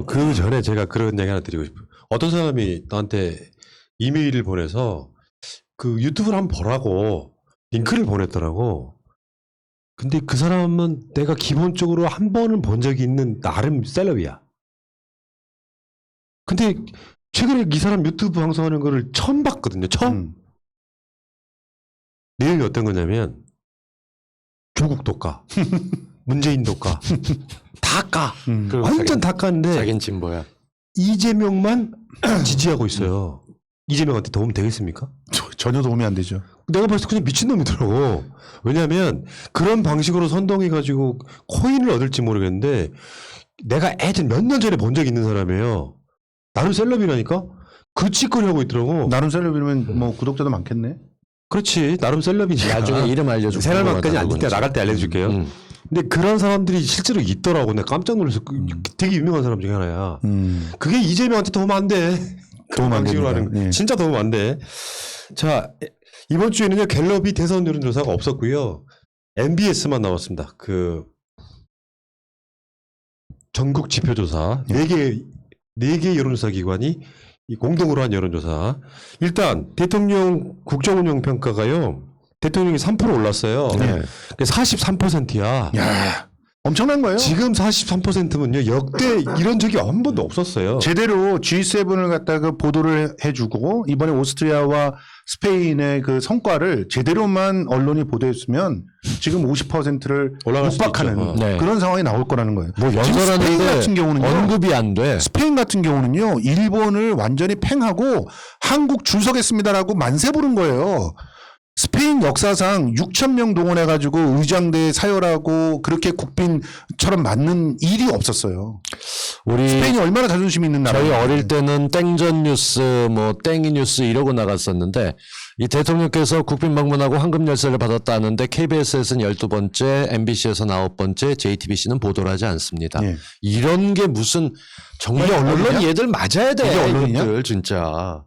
그 전에 제가 그런 얘기 하나 드리고 싶어요. 어떤 사람이 나한테 이메일을 보내서 그 유튜브를 한번 보라고 링크를 보냈더라고. 근데 그 사람은 내가 기본적으로 한 번은 본 적이 있는 나름 셀럽이야. 근데 최근에 이 사람 유튜브 방송하는 거를 처음 봤거든요. 처음. 내용이 어떤 거냐면 조국 독가, 문재인 독가 다 까. 완전 다 까는데 자긴 진보야. 이재명만 지지하고 있어요. 이재명한테 도움 되겠습니까? 전혀 도움이 안 되죠. 내가 봤을 때 그냥 미친놈이더라고. 왜냐하면 그런 방식으로 선동해가지고 코인을 얻을지 모르겠는데 내가 예전 몇 년 전에 본 적이 있는 사람이에요. 나름 셀럽이라니까? 그 짓거리 하고 있더라고. 나름 셀럽이면 뭐 구독자도 많겠네. 그렇지. 나름 셀럽이지. 나중에 이름 알려주고. 새날만까지 안 이따 나갈 때 알려줄게요. 근데 그런 사람들이 실제로 있더라고. 내가 깜짝 놀라서 되게 유명한 사람 중에 하나야. 그게 이재명한테 도움 안 돼. 도움 안 방식으로 됩니다. 하는 예. 진짜 도움 안 돼. 자, 이번 주에는요 갤럽이 대선 여론조사가 없었고요. MBS만 나왔습니다. 그 전국 지표조사 네 개 여론조사 기관이 이 공동으로 한 여론조사. 일단 대통령 국정운영 평가가요. 대통령이 3% 올랐어요. 네. 43%야. 야, 엄청난 거예요. 지금 43%면요 역대 이런 적이 한 번도 없었어요. 제대로 G7을 갖다가 보도를 해주고 이번에 오스트리아와 스페인의 그 성과를 제대로만 언론이 보도했으면 지금 50%를 올라갈 수도 육박하는 있죠. 네. 그런 상황이 나올 거라는 거예요. 뭐 지금 스페인 연설하는데 같은 경우는요. 언급이 안 돼. 스페인 같은 경우는요. 일본을 완전히 팽하고 한국 줄 서겠습니다라고 만세 부른 거예요. 스페인 역사상 6,000명 동원해가지고 의장대에 사열하고 그렇게 국빈처럼 맞는 일이 없었어요. 우리 스페인이 얼마나 자존심 있는 저희 나라예요. 어릴 때는 땡전 뉴스, 뭐 땡이 뉴스 이러고 나갔었는데 이 대통령께서 국빈 방문하고 황금 열쇠를 받았다는데 KBS에서는 12번째, MBC에서 9번째, JTBC는 보도를 하지 않습니다. 예. 이런 게 무슨 정말 이게 언론 언론이냐? 얘들 맞아야 돼. 이게 언론이냐? 이것들 진짜.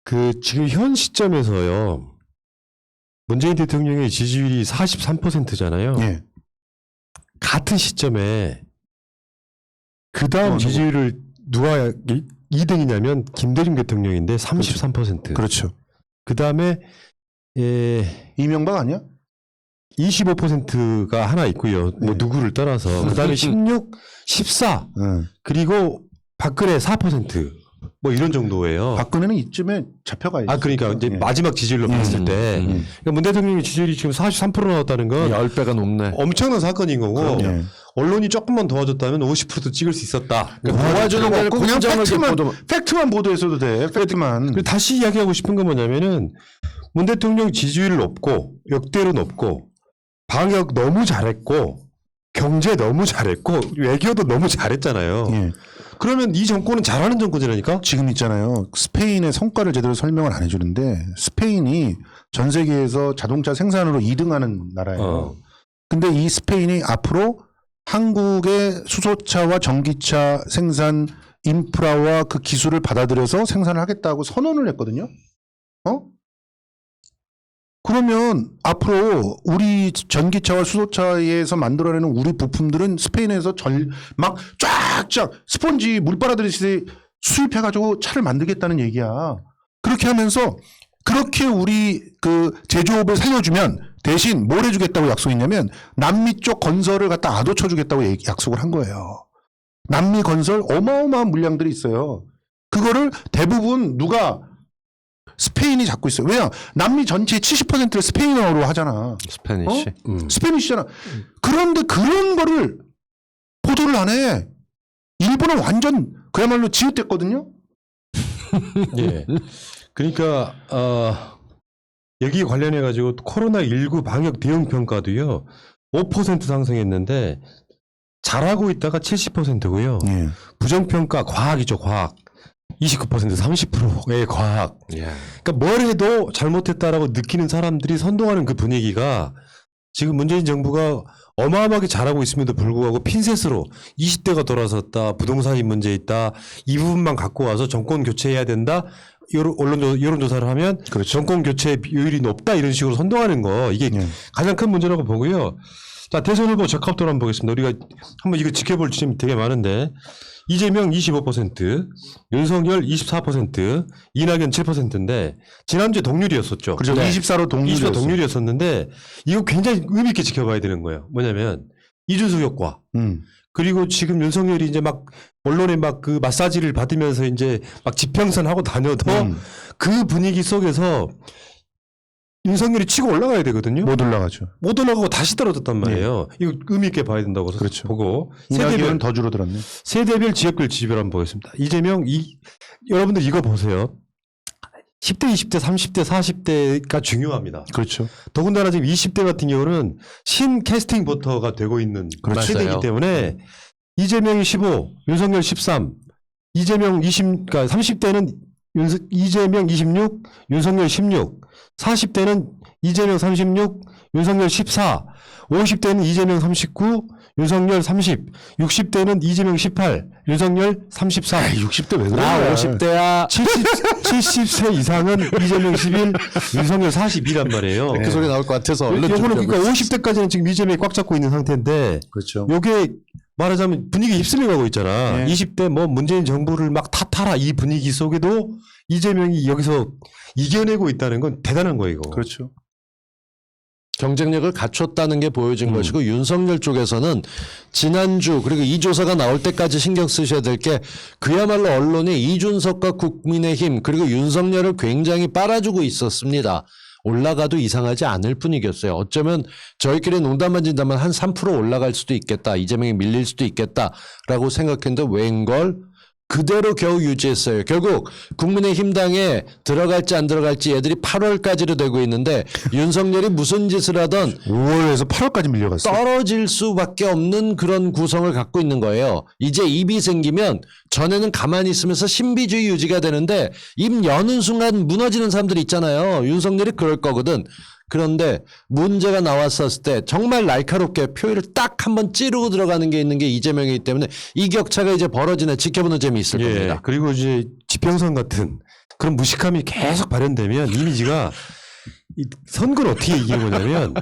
그 지금 현 시점에서요. 문재인 대통령의 지지율이 43%잖아요. 예. 같은 시점에 그 다음 지지율을 누가 2등이냐면 김대중 대통령인데 33%. 그렇죠. 그 다음에 이명박 아니야? 25%가 하나 있고요. 뭐 네. 누구를 떠나서 그 다음에 16, 14 응. 그리고 박근혜 4%. 뭐 이런 정도예요. 박근혜는 이쯤에 잡혀가야지. 아 그러니까 이제 예. 마지막 지지율로 봤을 때 그러니까 문 대통령의 지지율이 지금 43% 나왔다는 건 10배가 높네. 엄청난 사건인 거고 예. 언론이 조금만 도와줬다면 50%도 찍을 수 있었다. 도와주는 걸 그냥 공정하게 팩트만 보도했어도 돼. 팩트만. 그리고 다시 이야기하고 싶은 건 뭐냐면은 문 대통령 지지율 높고 역대로 높고 방역 너무 잘했고 경제 너무 잘했고 외교도 너무 잘했잖아요. 예. 그러면 이 정권은 잘하는 정권이라니까? 지금 있잖아요. 스페인의 성과를 제대로 설명을 안 해주는데 스페인이 전 세계에서 자동차 생산으로 2등하는 나라예요. 근데 이 스페인이 앞으로 한국의 수소차와 전기차 생산 인프라와 그 기술을 받아들여서 생산을 하겠다고 선언을 했거든요. 그러면 앞으로 우리 전기차와 수소차에서 만들어내는 우리 부품들은 스페인에서 막 쫙쫙 스펀지 물 빨아들이듯이 수입해가지고 차를 만들겠다는 얘기야. 그렇게 하면서 그렇게 우리 그 제조업을 살려주면 대신 뭘 해주겠다고 약속했냐면 남미 쪽 건설을 갖다 아도쳐주겠다고 약속을 한 거예요. 남미 건설 어마어마한 물량들이 있어요. 그거를 대부분 누가 스페인이 잡고 있어요. 왜냐? 남미 전체의 70%를 스페인어로 하잖아. 스페니쉬. 스페니쉬잖아. 그런데 그런 거를 보도를 안 해. 일본은 완전 그야말로 지읒됐거든요. 예. 그러니까 여기 관련해 가지고 코로나19 방역 대응 평가도요. 5% 상승했는데 잘하고 있다가 70%고요. 예. 부정평가 과학이죠, 과학. 29% 30%의 과학. 그러니까 뭘 해도 잘못했다라고 느끼는 사람들이 선동하는 그 분위기가 지금 문재인 정부가 어마어마하게 잘하고 있음에도 불구하고 핀셋으로 20대가 돌아섰다, 부동산이 문제 있다, 이 부분만 갖고 와서 정권 교체해야 된다, 여론조사를 하면 그렇죠. 정권 교체 비율이 높다 이런 식으로 선동하는 거 이게 예. 가장 큰 문제라고 보고요. 자, 대선 후보 적합도를 한번 보겠습니다. 우리가 한번 이거 지켜볼 지점이 되게 많은데 이재명 25%, 윤석열 24%, 이낙연 7%인데 지난주에 동률이었었죠. 그렇죠. 24로 동률이었어요. 24 동률이었었는데 이거 굉장히 의미 있게 지켜봐야 되는 거예요. 뭐냐면 이준석 효과. 그리고 지금 윤석열이 이제 막 언론에 막 그 마사지를 받으면서 이제 막 지평선 하고 다녀도 그 분위기 속에서 윤석열이 치고 올라가야 되거든요. 못 올라가죠. 못 올라가고 다시 떨어졌단 말이에요. 이거 의미 있게 봐야 된다고 그렇죠. 보고 이낙연은 더 줄어들었네. 세대별 지역별 지지별 한번 보겠습니다. 이재명 여러분들 이거 보세요. 10대, 20대, 30대, 40대가 중요합니다. 그렇죠. 더군다나 지금 20대 같은 경우는 신 캐스팅 버터가 되고 있는 그렇죠. 세대이기 맞아요. 때문에 이재명이 15, 윤석열 13, 이재명 20, 그러니까 30대는 이재명 26, 윤석열 16, 40대는 이재명 36, 윤석열 14, 50대는 이재명 39, 윤석열 30, 60대는 이재명 18, 윤석열 34. 60대 왜 그래? 나 50대야. 70세 이상은 이재명 11, 윤석열 42란 말이에요. 그 소리 나올 것 같아서 얼른 요거는 준비하고 그러니까 있었어요. 50대까지는 지금 이재명이 꽉 잡고 있는 상태인데 그렇죠. 요게 말하자면 분위기 휩쓸려 가고 있잖아. 네. 20대 뭐 문재인 정부를 막 탓하라 이 분위기 속에도 이재명이 여기서 이겨내고 있다는 건 대단한 거예요, 이거. 그렇죠. 경쟁력을 갖췄다는 게 보여진 것이고 윤석열 쪽에서는 지난주 그리고 이 조사가 나올 때까지 신경 쓰셔야 될 게 그야말로 언론이 이준석과 국민의힘 그리고 윤석열을 굉장히 빨아주고 있었습니다. 올라가도 이상하지 않을 분위기였어요. 어쩌면 저희끼리 농담만 진다면 한 3% 올라갈 수도 있겠다. 이재명이 밀릴 수도 있겠다라고 생각했는데 웬걸 그대로 겨우 유지했어요. 결국 국민의힘 당에 들어갈지 안 들어갈지 애들이 8월까지로 되고 있는데 윤석열이 무슨 짓을 하던 5월에서 8월까지 밀려갔어요. 떨어질 수밖에 없는 그런 구성을 갖고 있는 거예요. 이제 입이 생기면 전에는 가만히 있으면서 신비주의 유지가 되는데 입 여는 순간 무너지는 사람들이 있잖아요. 윤석열이 그럴 거거든. 그런데 문제가 나왔었을 때 정말 날카롭게 표를 딱 한번 찌르고 들어가는 게 있는 게 이재명이기 때문에 이 격차가 이제 벌어지네 지켜보는 재미 있을 예. 겁니다. 그리고 이제 지평선 같은 그런 무식함이 계속 발현되면 이미지가 이 선거를 어떻게 이기는 거냐면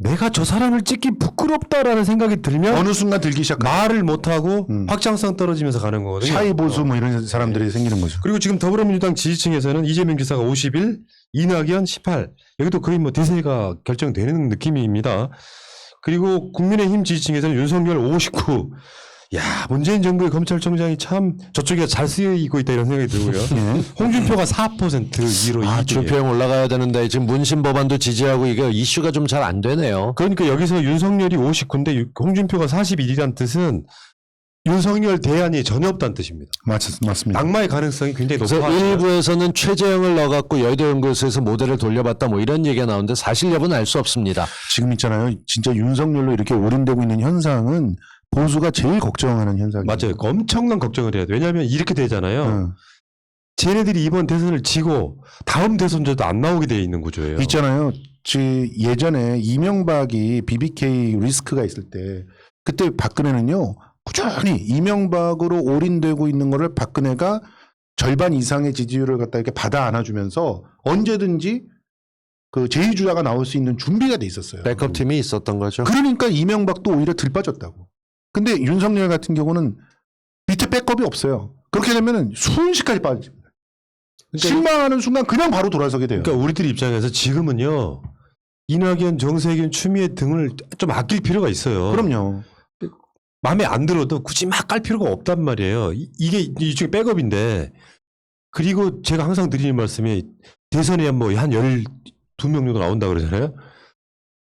내가 저 사람을 찍기 부끄럽다라는 생각이 들면 어느 순간 들기 시작한 말을 못하고 확장성 떨어지면서 가는 거거든요. 차이 보수 뭐 이런 사람들이 생기는 거죠. 그리고 지금 더불어민주당 지지층에서는 이재명 지사가 51, 이낙연 18. 여기도 거의 뭐 대세가 결정되는 느낌입니다. 그리고 국민의힘 지지층에서는 윤석열 59. 야, 문재인 정부의 검찰총장이 참 저쪽에 잘 쓰이고 있다 이런 생각이 들고요. 홍준표가 4%로 아, 주표형 올라가야 되는데 지금 문신 법안도 지지하고 이게 이슈가 좀 잘 안 되네요. 그러니까 여기서 윤석열이 59인데 홍준표가 41이란 뜻은 윤석열 대안이 전혀 없다는 뜻입니다. 맞습니다. 낙마의 가능성이 굉장히 그래서 높아. 일부에서는 최재형을 넣어갖고 여의도연구소에서 모델을 돌려봤다 뭐 이런 얘기가 나오는데 사실 여부는 알 수 없습니다. 지금 있잖아요. 진짜 윤석열로 이렇게 오른되고 있는 현상은 보수가 제일 걱정하는 현상이에요. 맞아요. 엄청난 걱정을 해야 돼. 왜냐하면 이렇게 되잖아요. 쟤네들이 이번 대선을 지고 다음 대선제도 안 나오게 돼 있는 구조예요. 있잖아요. 예전에 이명박이 BBK 리스크가 있을 때 그때 박근혜는요. 꾸준히 이명박으로 올인되고 있는 거를 박근혜가 절반 이상의 지지율을 갖다 이렇게 받아 안아주면서 언제든지 그 제2주자가 나올 수 있는 준비가 돼 있었어요. 백업 팀이 있었던 거죠. 그러니까 이명박도 오히려 들 빠졌다고. 근데 윤석열 같은 경우는 밑에 백업이 없어요. 그렇게 되면은 순식간에 빠집니다. 실망하는 순간 그냥 바로 돌아서게 돼요. 그러니까 우리들 입장에서 지금은요. 이낙연, 정세균, 추미애 등을 좀 아낄 필요가 있어요. 그럼요. 마음에 안 들어도 굳이 막 깔 필요가 없단 말이에요. 이게 일종의 백업인데 그리고 제가 항상 드리는 말씀이 대선에 뭐 한 12명 정도 나온다 그러잖아요.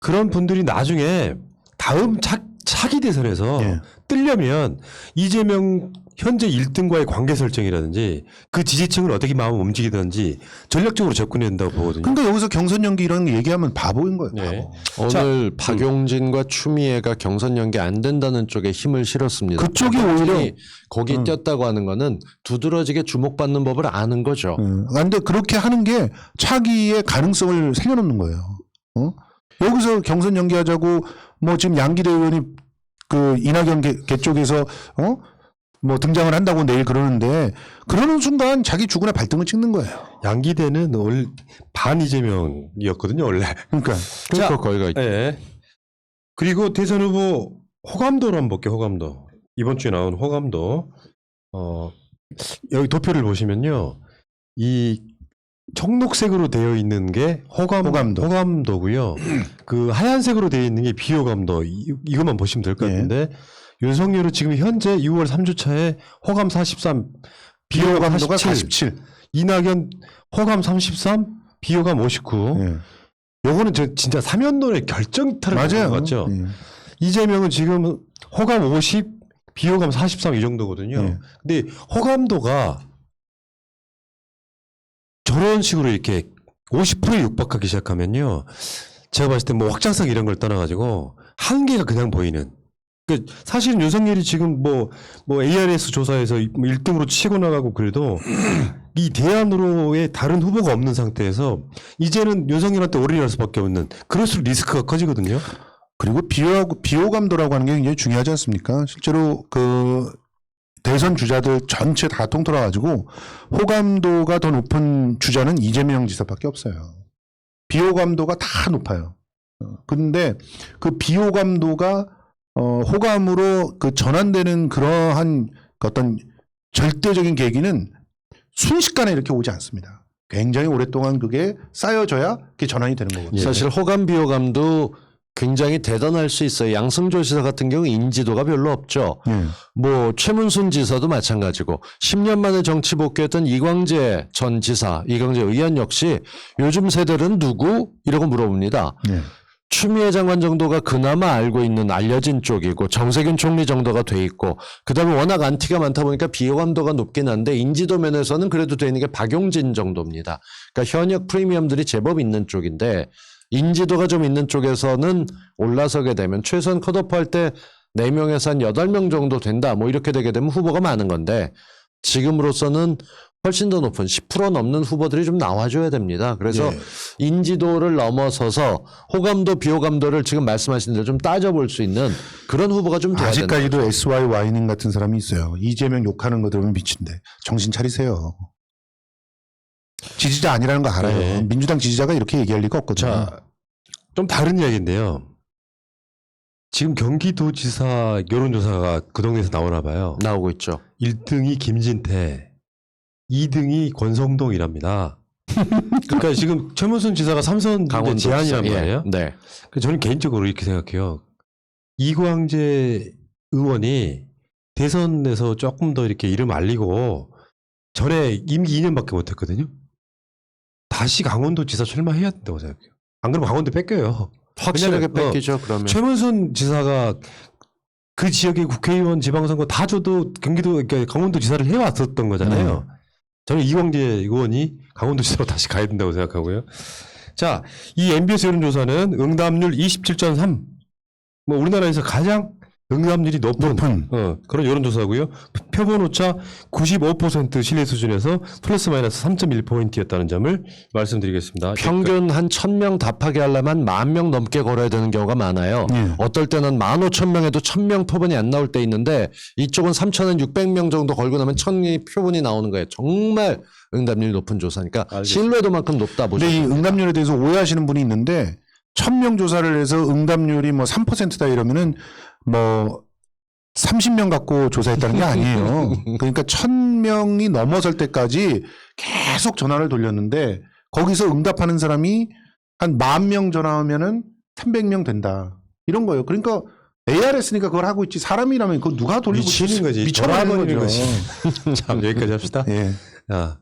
그런 분들이 나중에 다음 차기 대선에서 예. 뜨려면 이재명 현재 1등과의 관계 설정이라든지 그 지지층을 어떻게 마음 움직이든지 전략적으로 접근해야 된다고 보거든요. 그러니까 여기서 경선 연기 이런 거 얘기하면 바보인 거예요. 네. 바보. 오늘 박용진과 추미애가 경선 연계 안 된다는 쪽에 힘을 실었습니다. 그쪽이 박용진이 오히려 거기 뛰었다고 하는 거는 두드러지게 주목받는 법을 아는 거죠. 근데 그렇게 하는 게 차기의 가능성을 살려놓는 거예요. 여기서 경선 연기하자고 뭐 지금 양기대 의원이 그 이낙연 개 쪽에서 뭐 등장을 한다고 내일 그러는데 그러는 순간 자기 주군의 발등을 찍는 거예요. 양기대는 원래 반 이재명이었거든요, 원래. 그러니까 그러니까 거기가 있죠. 예. 그리고 대선 후보 호감도로 한번 볼게요. 호감도. 이번 주에 나온 호감도. 여기 도표를 보시면요. 이 청록색으로 되어 있는 게 호감도. 호감도고요. 그 하얀색으로 되어 있는 게 비호감도. 이것만 보시면 될 것 예. 같은데 윤석열은 지금 현재 6월 3주 차에 호감 43, 비호감 비호감도가 47. 47. 이낙연 호감 33, 비호감 59. 예. 요거는 진짜 3연돈의 결정타를 맞아요. 맞죠. 예. 이재명은 지금 호감 50, 비호감 43 이 정도거든요. 예. 근데 호감도가 저런 식으로 이렇게 50%에 육박하기 시작하면요. 제가 봤을 때 뭐 확장성 이런 걸 떠나가지고 한계가 그냥 보이는. 그 사실은 윤석열이 지금 뭐 ARS 조사에서 1등으로 치고 나가고 그래도 이 대안으로의 다른 후보가 없는 상태에서 이제는 윤석열한테 올인할 수밖에 없는 그럴수록 리스크가 커지거든요. 그리고 비호감도라고 하는 게 굉장히 중요하지 않습니까? 실제로 그 대선 주자들 전체 다 통틀어 가지고 호감도가 더 높은 주자는 이재명 지사밖에 없어요. 비호감도가 다 높아요. 근데 그 비호감도가 호감으로 그 전환되는 그러한 어떤 절대적인 계기는 순식간에 이렇게 오지 않습니다. 굉장히 오랫동안 그게 쌓여져야 그게 전환이 되는 거거든요. 사실 호감 비호감도 굉장히 대단할 수 있어요. 양승조 지사 같은 경우 인지도가 별로 없죠. 뭐 최문순 지사도 마찬가지고 10년 만에 정치 복귀했던 이광재 전 지사, 이광재 의원 역시 요즘 세대는 누구? 이러고 물어봅니다. 예. 추미애 장관 정도가 그나마 알고 있는 알려진 쪽이고 정세균 총리 정도가 돼 있고 그다음에 워낙 안티가 많다 보니까 비호감도가 높긴 한데 인지도 면에서는 그래도 되는 게 박용진 정도입니다. 그러니까 현역 프리미엄들이 제법 있는 쪽인데 인지도가 좀 있는 쪽에서는 올라서게 되면 최소한 컷오프할 때 4명에서 한 8명 정도 된다. 뭐 이렇게 되게 되면 후보가 많은 건데 지금으로서는 훨씬 더 높은 10% 넘는 후보들이 좀 나와줘야 됩니다. 그래서 예. 인지도를 넘어서서 호감도 비호감도를 지금 말씀하신 대로 좀 따져볼 수 있는 그런 후보가 좀 돼야 된다. 아직까지도 SYY님 같은 사람이 있어요. 이재명 욕하는 거 들으면 미친데 정신 차리세요. 지지자 아니라는 거 알아요. 네. 민주당 지지자가 이렇게 얘기할 리가 없거든요. 자, 좀 다른 이야기인데요. 지금 경기도지사 여론조사가 그 동네에서 나오나 봐요. 나오고 있죠. 1등이 김진태, 2등이 권성동이랍니다. 그러니까 지금 최문순 지사가 3선 강원도 제안이란 지사. 말이에요. 예. 네. 그래서 저는 개인적으로 이렇게 생각해요. 이광재 의원이 대선에서 조금 더 이렇게 이름 알리고 전에 임기 2년밖에 못했거든요. 다시 강원도지사 출마해야 된다고 생각해요. 안 그러면 강원도 뺏겨요. 확실하게 왜냐면, 뺏기죠. 그러면. 최문순 지사가 그 지역의 국회의원 지방선거 다 줘도 경기도 그러니까 강원도지사를 해왔었던 거잖아요. 저는 이광재 의원이 강원도지사로 다시 가야 된다고 생각하고요. 자, 이 MBS 여론조사는 응답률 27.3. 뭐 우리나라에서 가장 응답률이 높은 그런 여론조사고요. 표본 오차 95% 신뢰 수준에서 플러스 마이너스 3.1포인트였다는 점을 말씀드리겠습니다. 평균 한 1000명 답하게 하려면 10,000명 넘게 걸어야 되는 경우가 많아요. 어떨 때는 15,000명에도 1000명 표본이 안 나올 때 있는데 이쪽은 3,600명 정도 걸고 나면 1000이 표본이 나오는 거예요. 정말 응답률이 높은 조사니까 알겠습니다. 신뢰도만큼 높다 보시면 근데 이 응답률에 대해서 오해하시는 분이 있는데 1000명 조사를 해서 응답률이 뭐 3%다 이러면은 뭐 30명 갖고 조사했다는 게 아니에요. 그러니까 1000명이 넘어설 때까지 계속 전화를 돌렸는데 거기서 응답하는 사람이 한 10,000명 전화하면은 300명 된다. 이런 거예요. 그러니까 ARS니까 그걸 하고 있지 사람이라면 그거 누가 돌리고 미치는 거지. 미쳐버리는 돌아버리는 거죠. 거지. 참 여기까지 합시다. 예. 자,